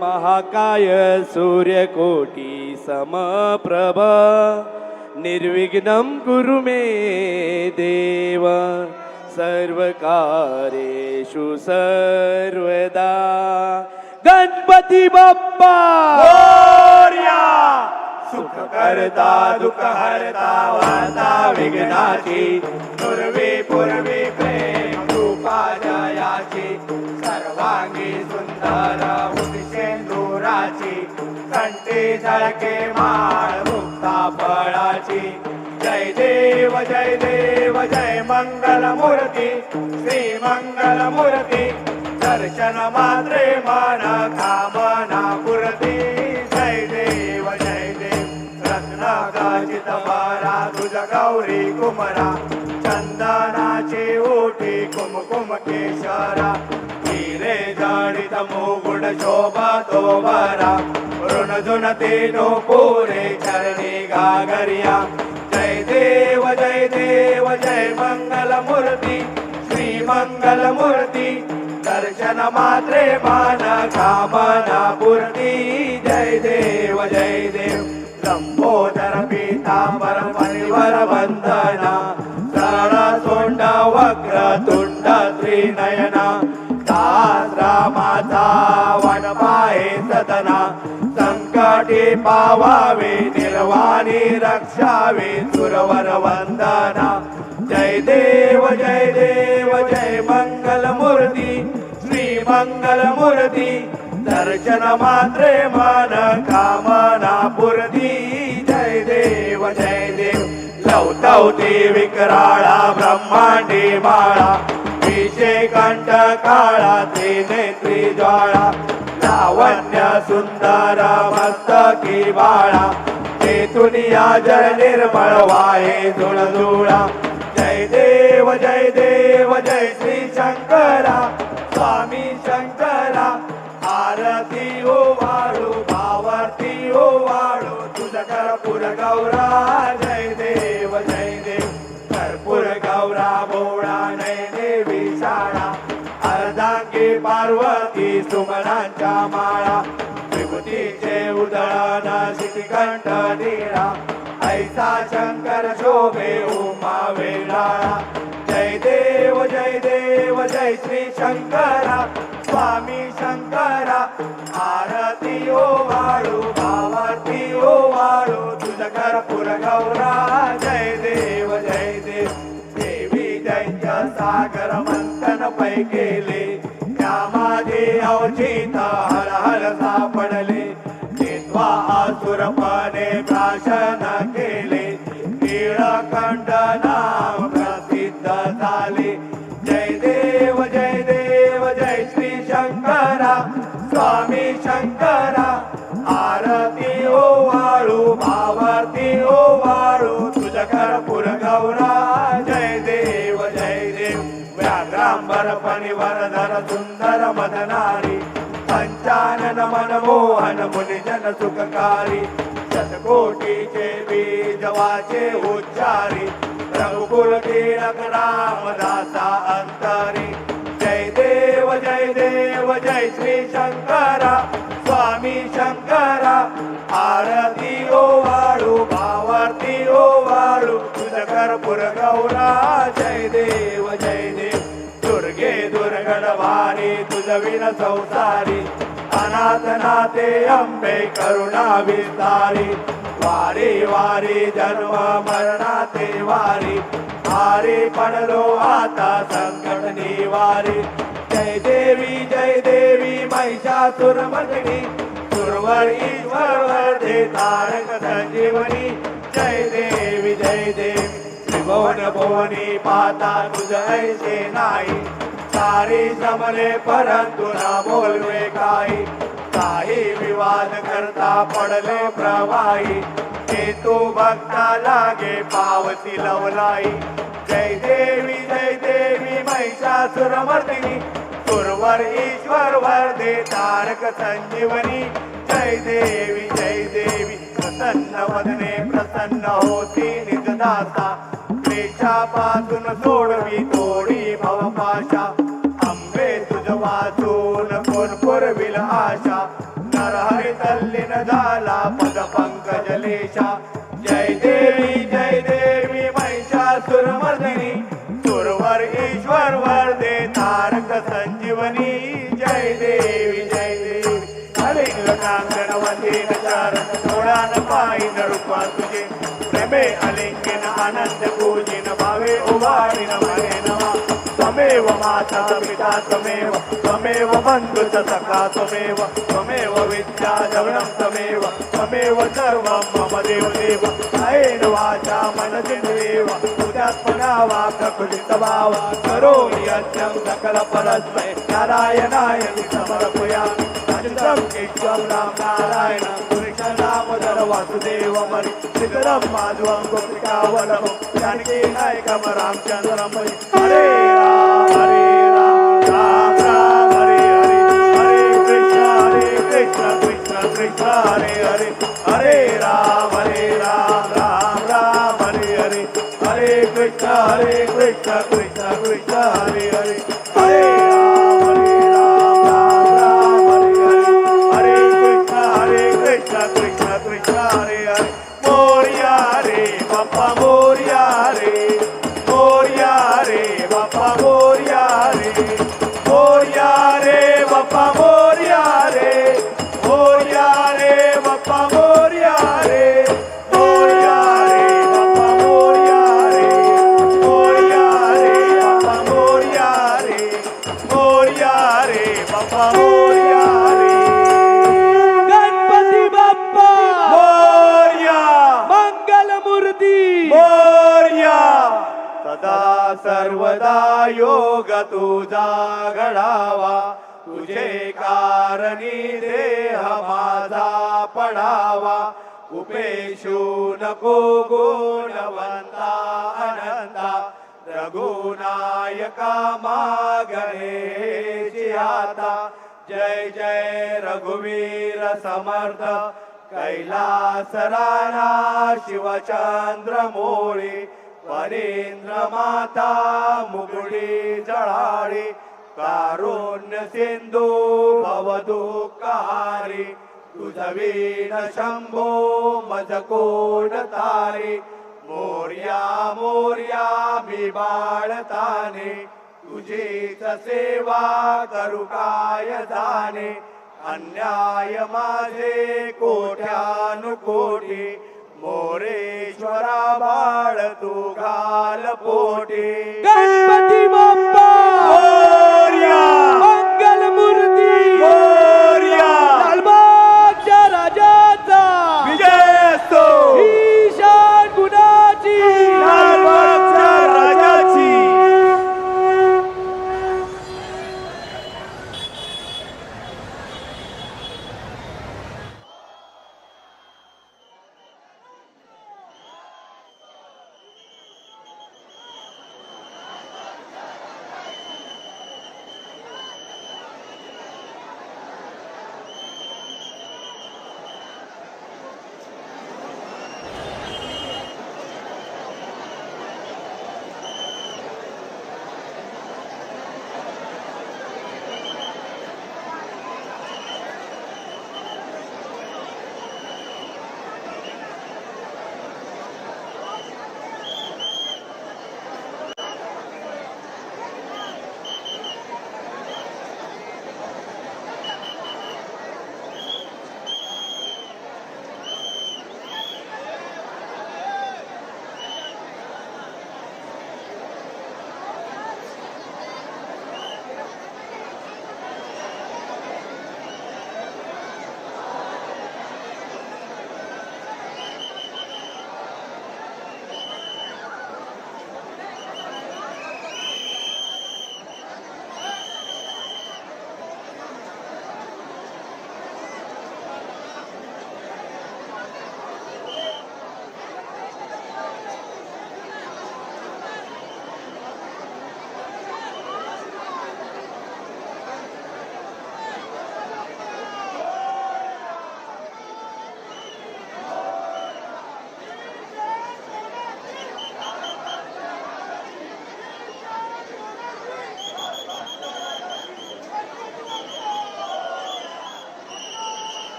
महाकाय सूर्यकोटी समप्रभ निर्विघ्नं कुरु मे देव सर्वकार्येषु सर्वदा गणपती बाप्पा मोरया सुख करता दुःख हरता वार्ता विघ्नाची पूर्वी पूर्वी प्रेम कृपा जयाची सर्वांगी सुंदर उदिशेंदुराची कंठी झळके माळ मुक्ता फळाची जय देव जय देव जय मंगल मूर्ती श्री मंगल मूर्ती दर्शन मात्रे मन कामना पूर्ती जय देव रत्नागाजित बारा तुझ गौरी कुमरा चंदनाची ओठी कुमकुम केशरा हिरे जडित मुकुट शोभा तो बरा ऋण तीनो पुरे चरणी गागरिया जय देव जय मंगल मूर्ती श्री मंगल मूर्ती दर्शन मात्रे मान कामना पूर्ती जय देव लंबोदर पीतांबर परिवर वंदना सरळ सोंड वक्र तुंड त्रिनयना दास रामाचा वनपाहे सदना संकटी पावावे निर्वाणी रक्षावे सुरवर वंदना जय देव जय मंगल मूर्ती श्री मंगल मूर्ती दर्शन मात्रे मन कामना पूर्ती जय देव लवतवती विकराळा ब्रह्मांडी माळा विषे कंठ काळा त्रिनेत्री ज्वाळा लावण्य सुंदर मस्तकी बाळा तेथुनिया जल निर्मळ वाहे झुळझुळा जय देव जय श्री शंकरा स्वामी शंकरा आरती ओ वाळू भावारती ओ वाळू तुझ कर्पूर गौरा जय देव कर्पूर गौरा बोळा नयने विशाळा अर्धांगी पार्वती सुमनांच्या माळा विभूतीचे उदळण शितिकंठ नीळा ऐसा शंकर शोभे उमा वेळाळा जय देव जय श्री शंकरा स्वामी शंकरा आरती ओ वाळू भावारती ओ वाळू तुझ कर्पूर गौरा जय देव देवी दैत्य सागर मंथन पै केले त्यामध्ये अवचित हर हर विठ्ठल सापडले तेव्हा आसुरपणे भाषण केले नीळकंठ नाम प्रसिद्ध झाले जय देव जय देव जय श्री शंकरा स्वामी शंकरा आरती ओवाळू भावार्थी ओवाळू तुझ कर्पूर गौरा जय देव व्याघ्रांबर फणिवरधर सुंदर मदनारी पंचानन मनमोहन मुनिजन सुखकारी शतकोटीचे बीज वाचे उच्चारी रघुकुल कीरक रामदासा अंतरी जय देव जय श्री शंकरा स्वामी शंकरा आरती ओवाळू भावार्थी ओवाळू तुझ कर्पूर गौरा जय देव दुर्गे दुर्गड वारी तुझ विन संसारी अनाथ नाथे अंबे करुणा विस्तारी वारी वारी जन्म मरणाते वारी हारी पडलो आता संकट निवारी जय देवी महिषासुरमर्दिनी सुरवर ईश्वर वर्धे तारक संजीवनी जय देवी त्रिभुवन भुवनी पाता तुझ ऐसे नाही सारी जमले परंतु ना बोलवे काही विवाद करता पडले प्रवाही ते तू भक्ता लागे पावती लवलाई जय देवी महिषासुरमर्दिनी सुरवर ईश्वर वर्धे तारक संजीवनी जय देवी प्रसन्न वदने प्रसन्न होती निजदासा क्लेशापासून सोडवी तोडी भवपाशा अंबे तुझ वाचून कोण पुरविल आशा नरहरी तल्लीन झाला पद पंकज लेशा जय देवी महिषासुरमर्दिनी सुरवर ईश्वर वर्धे तारक संजीवनी जय देवी अलिंगनांगण वंदीन चरण डोळ्यान पाहिन रूपा तुझे प्रेमे अलिंगन आनंद पूजिन भावे उभारिन मने नवा त्वमेव माता पिता त्वमेव बंधु च सखा त्वमेव विद्या जगणं त्वमेव सर्वं मम देव कायेन वाचा मनसेन्द्रियेव तुझ्यात्मना वा प्रकृतिस्वभाव करोमि यज्ञं सकल परस्मै नारायणाय समर्पयामि अच्युतं केशवं राम नारायणं कृष्णं दामोदर वासुदेवमरि श्रीधरं माधवं गोपिकावल्लभं जानकी नायकं रामचन्द्रं हरे राम राम राम हरे हरे कृष्ण कृष्ण हरे राम राम राम हरे कृष्ण कृष्ण हरे हरे राम राम हरे कृष्ण कृष्ण हरे मोरया रे बाप्पा मोरया रे बाप्पा मोरया रे बाप्पा मोरया रे बाप्पा मोरया रे गणपती बाप्पा मोरया मंगलमूर्ती मोरया सदा सर्वदा योग तुझा घडावा तुझे कारणी देह माझा पडावा उपेशू नको गुणवंता अनंता रघुनायका मागणे आता जय रघुवीर समर्थ कैलास राणा शिवचंद्र मोळी परेंद्र माता मुगडी जळाळी कारुण्य सिंधू भवदुःखहारी तुझवीण शंभो मज कोण तारी मोर्या मी बाळताने तुझीच सेवा करू काय जाणे अन्याय माझे कोट्यानुकोटी मोरेश्वरा बाळ तू घाल पोटी गणपती बाप्पा मोरया